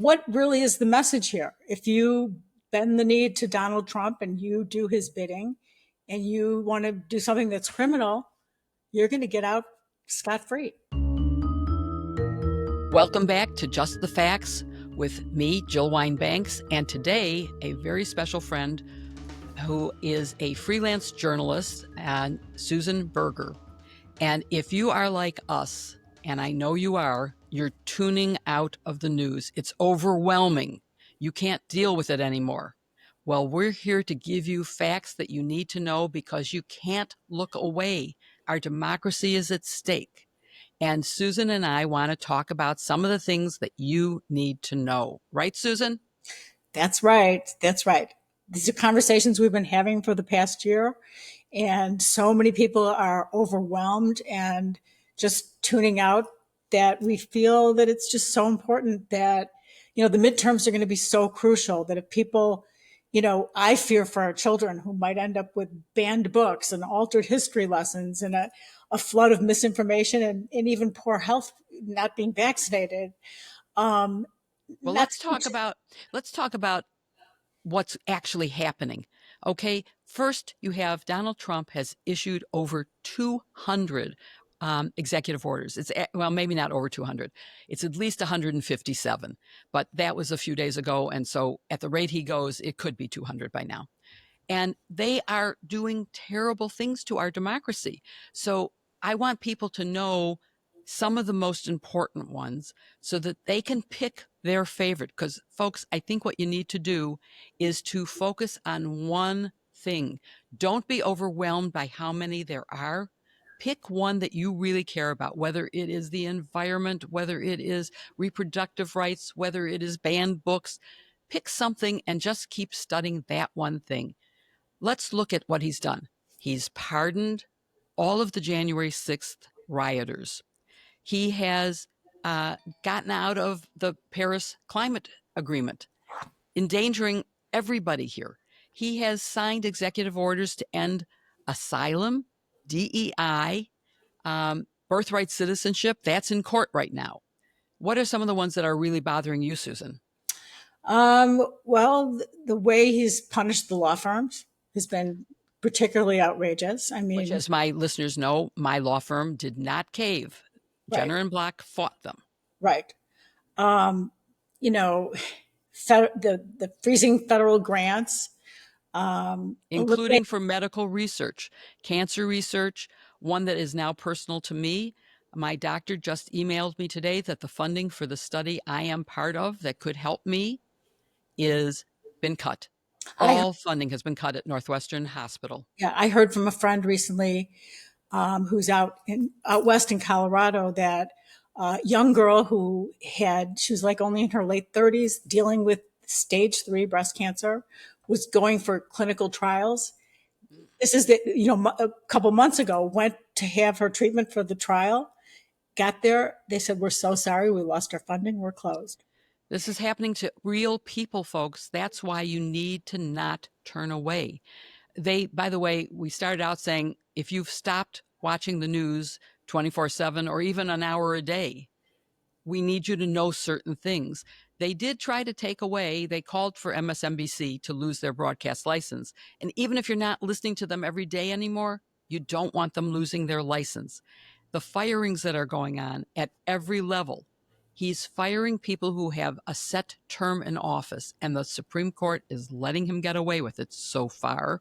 what really is the message here? If you bend the knee to Donald Trump and you do his bidding and you want to do something that's criminal, you're going to get out scot free. Welcome back to Just the Facts with me, Jill Wine-Banks, and today a very special friend who is a freelance journalist, and Susan Berger. And if you are like us, and I know you are, you're tuning out of the news. It's overwhelming. You can't deal with it anymore. Well, we're here to give you facts that you need to know because you can't look away. Our democracy is at stake. And Susan and I want to talk about some of the things that you need to know. Right, Susan? That's right. That's right. These are conversations we've been having for the past year. And so many people are overwhelmed and just tuning out, that we feel that it's just so important that, the midterms are going to be so crucial that if people, I fear for our children who might end up with banned books and altered history lessons and a flood of misinformation and even poor health, not being vaccinated. Um, Well, not let's talk about what's actually happening. Okay, first you have Donald Trump has issued over 200 executive orders. Well, maybe not over 200. It's at least 157, but that was a few days ago, and so at the rate he goes, it could be 200 by now. And they are doing terrible things to our democracy. So I want people to know some of the most important ones so that they can pick their favorite. Because, folks, I think what you need to do is to focus on one thing. Don't be overwhelmed by how many there are. Pick one that you really care about, whether it is the environment, whether it is reproductive rights, whether it is banned books. Pick something and just keep studying that one thing. Let's look at what he's done. He's pardoned all of the January 6th rioters. He has gotten out of the Paris Climate Agreement, endangering everybody here. He has signed executive orders to end asylum, DEI, birthright citizenship. That's in court right now. What are some of the ones that are really bothering you, Susan? Well, the way he's punished the law firms has been particularly outrageous. I Which, mean, as my listeners know, my law firm did not cave. right, Jenner and Block fought them. right. Um, you know, the freezing federal grants, Including for medical research, cancer research, one that is now personal to me. My doctor just emailed me today that the funding for the study I am part of that could help me is been cut. I All funding has been cut at Northwestern Hospital. yeah, I heard from a friend recently who's out west in Colorado that a young girl who she was like only in her late 30s, dealing with stage 3 breast cancer, was going for clinical trials. This is a couple months ago, went to have her treatment for the trial, got there. They said, "We're so sorry. We lost our funding. We're closed." This is happening to real people, folks. That's why you need to not turn away. By the way, we started out saying if you've stopped watching the news 24/7 or even an hour a day, we need you to know certain things. They did try to they called for MSNBC to lose their broadcast license. And even if you're not listening to them every day anymore, you don't want them losing their license. The firings that are going on at every level, he's firing people who have a set term in office, and the Supreme Court is letting him get away with it so far.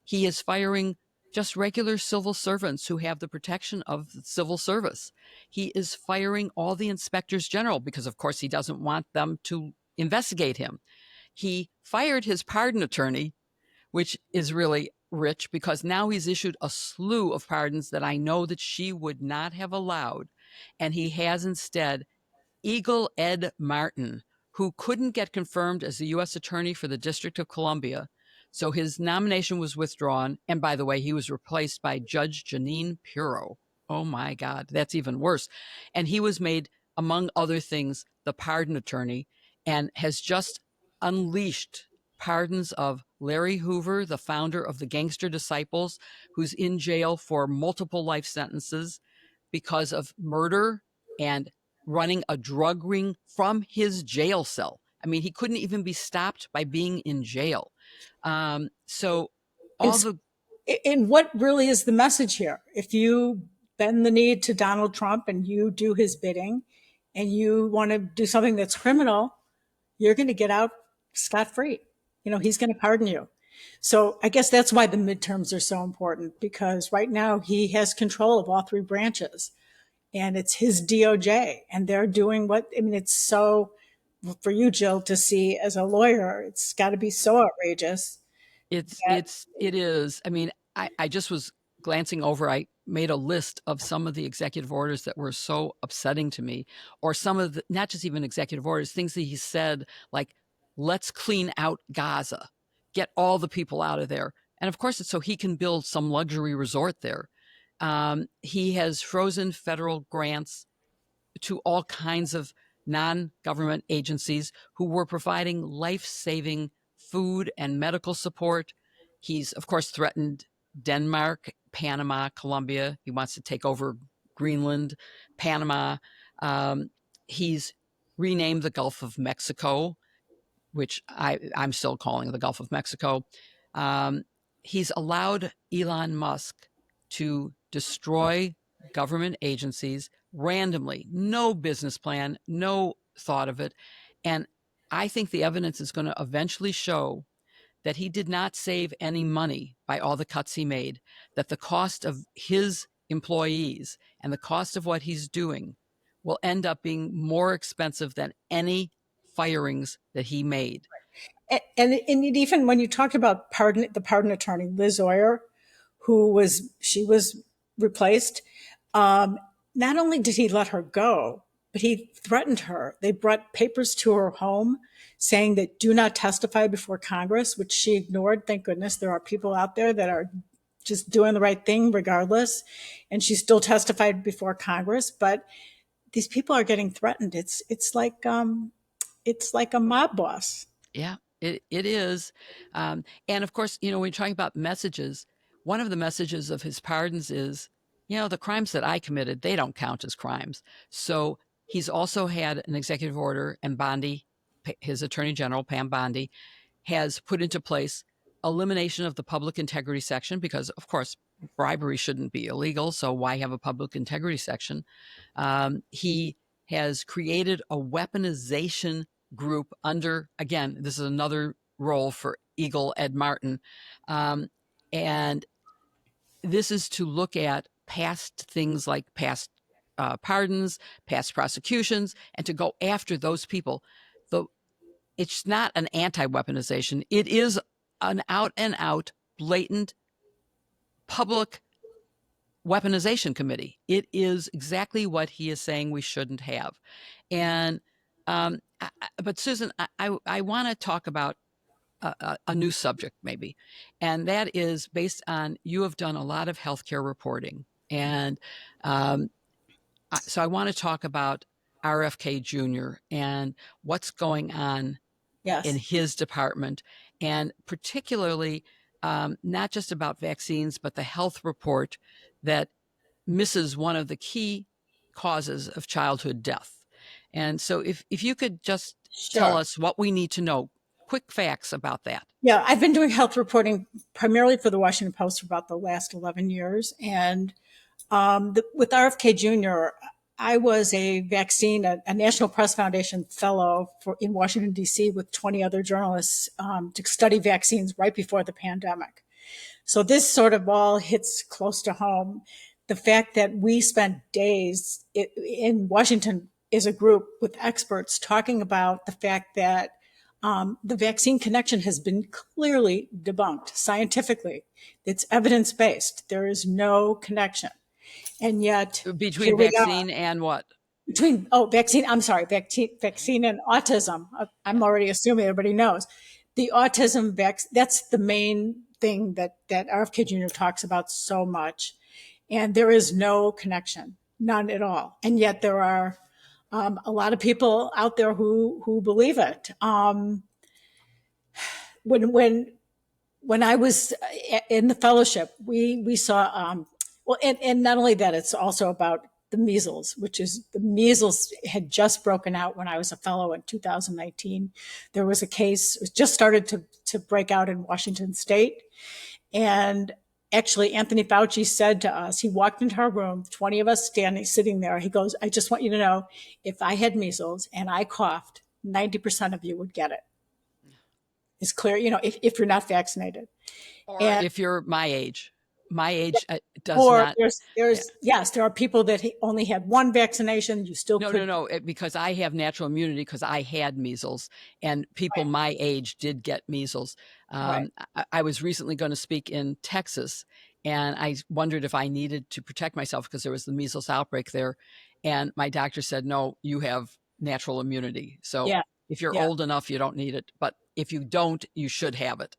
He is firing just regular civil servants who have the protection of the civil service. He is firing all the inspectors general because, of course, he doesn't want them to investigate him. He fired his pardon attorney, which is really rich because now he's issued a slew of pardons that I know that she would not have allowed. And he has instead Eagle Ed Martin, who couldn't get confirmed as the U.S. Attorney for the District of Columbia. So his nomination was withdrawn. And by the way, he was replaced by Judge Janine Pirro. Oh my God, that's even worse. And he was made, among other things, the pardon attorney and has just unleashed pardons of Larry Hoover, the founder of the Gangster Disciples, who's in jail for multiple life sentences because of murder and running a drug ring from his jail cell. I mean, he couldn't even be stopped by being in jail. So all It's, the and what really is the message here? If you bend the knee to Donald Trump and you do his bidding and you want to do something that's criminal, you're going to get out scot free. You know, he's going to pardon you. So I guess that's why the midterms are so important, because right now he has control of all three branches and it's his DOJ and they're doing what, I mean, it's so, for you, Jill, to see as a lawyer, it's got to be so outrageous that, it is. I mean, I just was glancing over. I made a list of some of the executive orders that were so upsetting to me, or some of the, not just even executive orders, things that he said, like, let's clean out Gaza, get all the people out of there. And of course, it's so he can build some luxury resort there. He has frozen federal grants to all kinds of non-government agencies who were providing life-saving food and medical support. He's, of course, threatened Denmark, Panama, Colombia. He wants to take over Greenland, Panama. He's renamed the Gulf of Mexico, which I'm still calling the Gulf of Mexico. Um, he's allowed Elon Musk to destroy government agencies randomly, no business plan, no thought of it. And I think the evidence is going to eventually show that he did not save any money by all the cuts he made, that the cost of his employees and the cost of what he's doing will end up being more expensive than any firings that he made. and even when you talked about the pardon attorney, Liz Oyer, she was replaced. Um, Not only did he let her go, but he threatened her. They brought papers to her home saying that do not testify before Congress, which she ignored. Thank goodness there are people out there that are just doing the right thing regardless. And she still testified before Congress. But these people are getting threatened. It's like a mob boss. Yeah, it is. And of course, when you're talking about messages, one of the messages of his pardons is, the crimes that I committed, they don't count as crimes. So he's also had an executive order, and Bondi, his attorney general, Pam Bondi, has put into place elimination of the public integrity section because, of course, bribery shouldn't be illegal. So why have a public integrity section? He has created a weaponization group under, again, this is another role for Eagle Ed Martin. And this is to look at past things like past pardons, past prosecutions, and to go after those people. It's not an anti-weaponization. It is an out and out blatant public weaponization committee. It is exactly what he is saying we shouldn't have. And but Susan, I want to talk about a new subject maybe, and that is based on, you have done a lot of healthcare reporting, and so I want to talk about RFK Jr. and what's going on in Yes. his department, and particularly not just about vaccines, but the health report that misses one of the key causes of childhood death. And so if you could just tell Sure. us what we need to know, quick facts about that. Yeah, I've been doing health reporting primarily for the Washington Post for about the last 11 years. And with RFK Jr., I was a National Press Foundation fellow in Washington, D.C., with 20 other journalists to study vaccines right before the pandemic. So this sort of all hits close to home. The fact that we spent days in Washington as a group with experts talking about the fact that the vaccine connection has been clearly debunked scientifically. It's evidence based. There is no connection. And yet here Between we are vaccine and what? vaccine. I'm sorry, vaccine and autism. I'm already assuming everybody knows the autism vaccine. That's the main thing that RFK Jr. talks about so much. And there is no connection, none at all. And yet there are a lot of people out there who believe it. When when when I was in the fellowship, we saw well, and not only that, it's also about the measles, which is the measles had just broken out when I was a fellow in 2019. There was a case, it just started to break out in Washington state. And actually, Anthony Fauci said to us, he walked into our room, 20 of us sitting there. He goes, I just want you to know, if I had measles and I coughed, 90% of you would get it. It's clear, if you're not vaccinated. Or And if you're my age does or not. there's yes, there are people that only had one vaccination. You still No, could. no, no, because I have natural immunity because I had measles, and people Right, my age did get measles. right. I was recently going to speak in Texas, and I wondered if I needed to protect myself because there was the measles outbreak there. And my doctor said, no, you have natural immunity. So Yeah, if you're yeah. old enough, you don't need it. But if you don't, you should have it.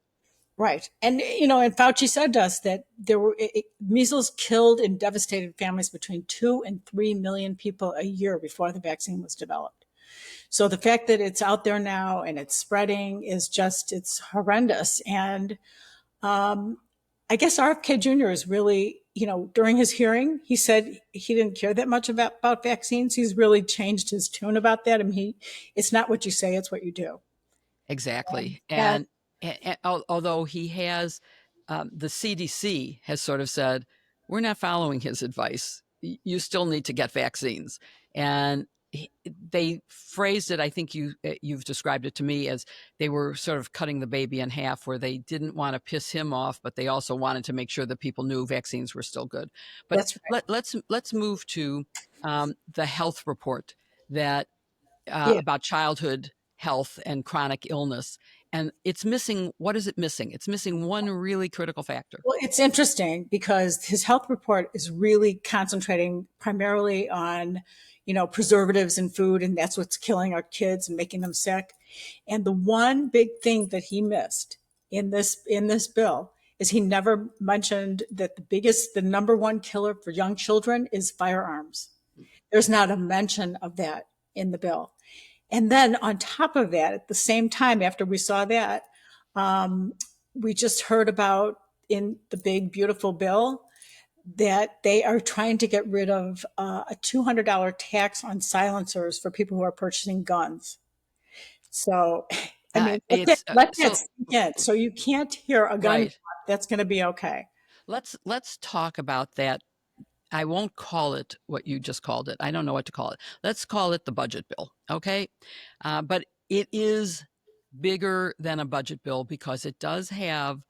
Right. And, and Fauci said to us that measles killed and devastated families between 2 and 3 million people a year before the vaccine was developed. So the fact that it's out there now and it's spreading is just, it's horrendous. And I guess RFK Jr. is really, during his hearing, he said he didn't care that much about vaccines. He's really changed his tune about that. I mean, it's not what you say, it's what you do. Exactly. And And although he has, the CDC has sort of said, we're not following his advice. You still need to get vaccines. And they phrased it, I think you've described it to me as they were sort of cutting the baby in half, where they didn't want to piss him off, but they also wanted to make sure that people knew vaccines were still good. But that's right. let's move to the health report that Yeah. about childhood health and chronic illness. And it's missing, what is it missing? It's missing one really critical factor. Well, it's interesting because his health report is really concentrating primarily on, preservatives in food, and that's what's killing our kids and making them sick. And the one big thing that he missed in this bill is he never mentioned that the number one killer for young children is firearms. There's not a mention of that in the bill. And then on top of that, at the same time, after we saw that, um, we just heard about in the big, beautiful bill that they are trying to get rid of a $200 tax on silencers for people who are purchasing guns. So, I mean, It's let that so sink in. So you can't hear a gun right. talk. That's going to be okay. Let's talk about that. I won't call it what you just called it. I don't know what to call it. Let's call it the budget bill, okay? But it is bigger than a budget bill because it does have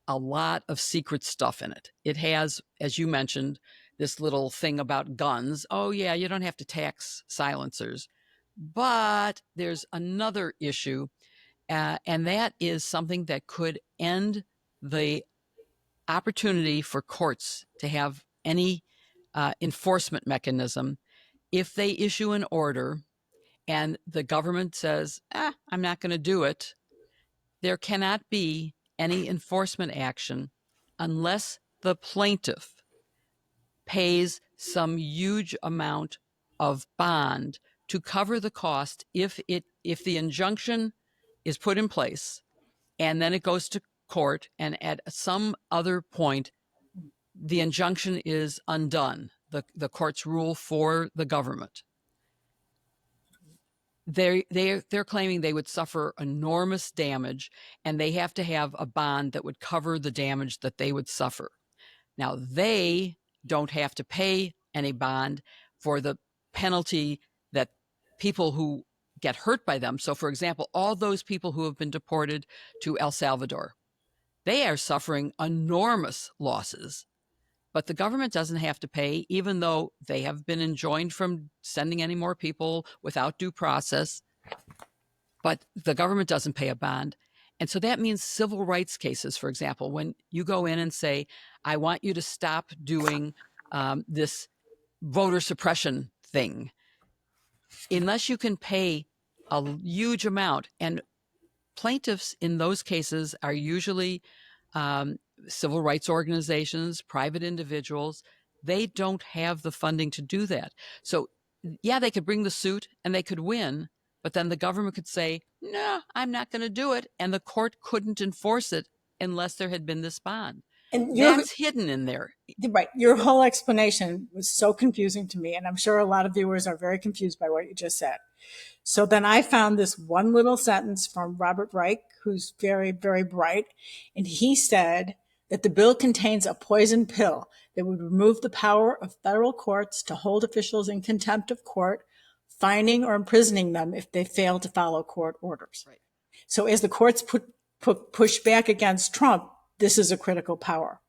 a lot of secret stuff in it. It has, as you mentioned, this little thing about guns. Oh, yeah, you don't have to tax silencers. But there's another issue, and that is something that could end the opportunity for courts to have any enforcement mechanism if they issue an order and the government says, I'm not going to do it. There cannot be any enforcement action unless the plaintiff pays some huge amount of bond to cover the cost if the injunction is put in place and then it goes to court and at some other point the injunction is undone, the courts rule for the government. They're claiming they would suffer enormous damage and they have to have a bond that would cover the damage that they would suffer. Now, they don't have to pay any bond for the penalty that people who get hurt by them. So, for example, all those people who have been deported to El Salvador, they are suffering enormous losses, but the government doesn't have to pay, even though they have been enjoined from sending any more people without due process. But the government doesn't pay a bond. And so that means civil rights cases, for example, when you go in and say, I want you to stop doing this voter suppression thing, unless you can pay a huge amount. And plaintiffs in those cases are usually civil rights organizations, private individuals. They don't have the funding to do that. So, yeah, they could bring the suit and they could win, but then the government could say, no, I'm not going to do it. And the court couldn't enforce it unless there had been this bond. And That's hidden in there. right. Your whole explanation was so confusing to me. And I'm sure a lot of viewers are very confused by what you just said. So then I found this one little sentence from Robert Reich, who's very, very bright. And he said that the bill contains a poison pill that would remove the power of federal courts to hold officials in contempt of court, fining or imprisoning them if they fail to follow court orders. Right. So as the courts push back against Trump, this is a critical power.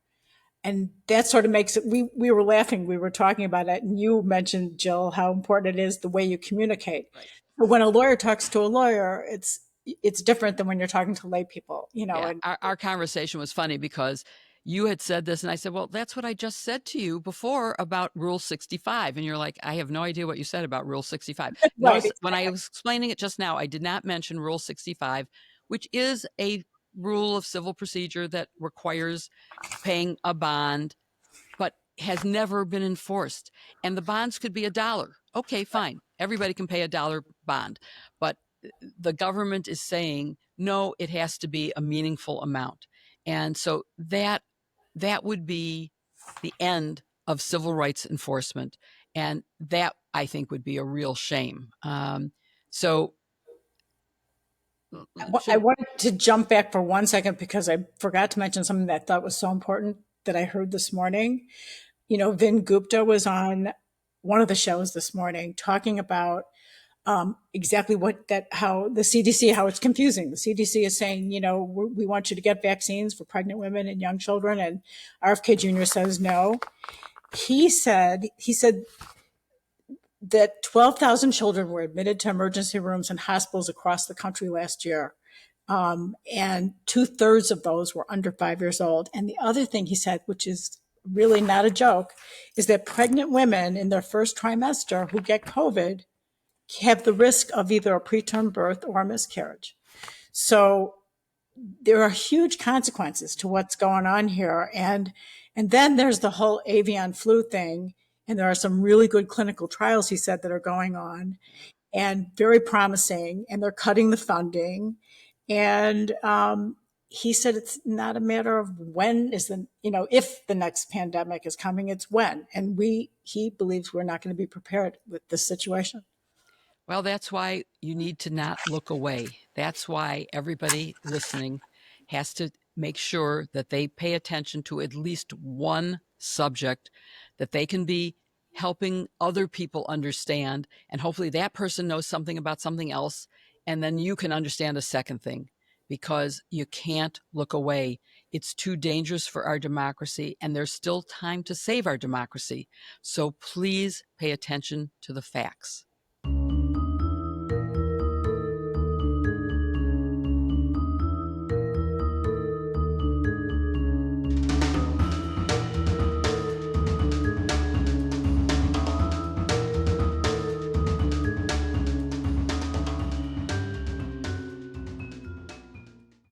And that sort of makes it, we were laughing, we were talking about it, and you mentioned, Jill, how important it is the way you communicate. Right. But when a lawyer talks to a lawyer, it's different than when you're talking to lay people, Yeah, and our conversation was funny because you had said this, and I said, well, that's what I just said to you before about Rule 65. And you're like, I have no idea what you said about Rule 65. right, Notice when I exactly. was explaining it just now, I did not mention Rule 65, which is a rule of civil procedure that requires paying a bond, but has never been enforced. And the bonds could be $1. Okay, fine. Everybody can pay $1 bond. But the government is saying, no, it has to be a meaningful amount. And so that would be the end of civil rights enforcement. And that, I think, would be a real shame. So I should wanted to jump back for 1 second because I forgot to mention something that I thought was so important that I heard this morning. Vin Gupta was on one of the shows this morning talking about exactly how the CDC, how it's confusing. The CDC is saying, we want you to get vaccines for pregnant women and young children. And RFK Jr. says no. He said that 12,000 children were admitted to emergency rooms and hospitals across the country last year. And 2/3 of those were under 5 years old. And the other thing he said, which is really not a joke, is that pregnant women in their first trimester who get COVID have the risk of either a preterm birth or a miscarriage. So there are huge consequences to what's going on here. And then there's the whole avian flu thing. And there are some really good clinical trials, he said, that are going on and very promising. And they're cutting the funding. And he said it's not a matter of when is if the next pandemic is coming, it's when. And he believes we're not going to be prepared with this situation. Well, that's why you need to not look away. That's why everybody listening has to make sure that they pay attention to at least one subject that they can be helping other people understand. And hopefully that person knows something about something else. And then you can understand a second thing because you can't look away. It's too dangerous for our democracy, and there's still time to save our democracy. So please pay attention to the facts.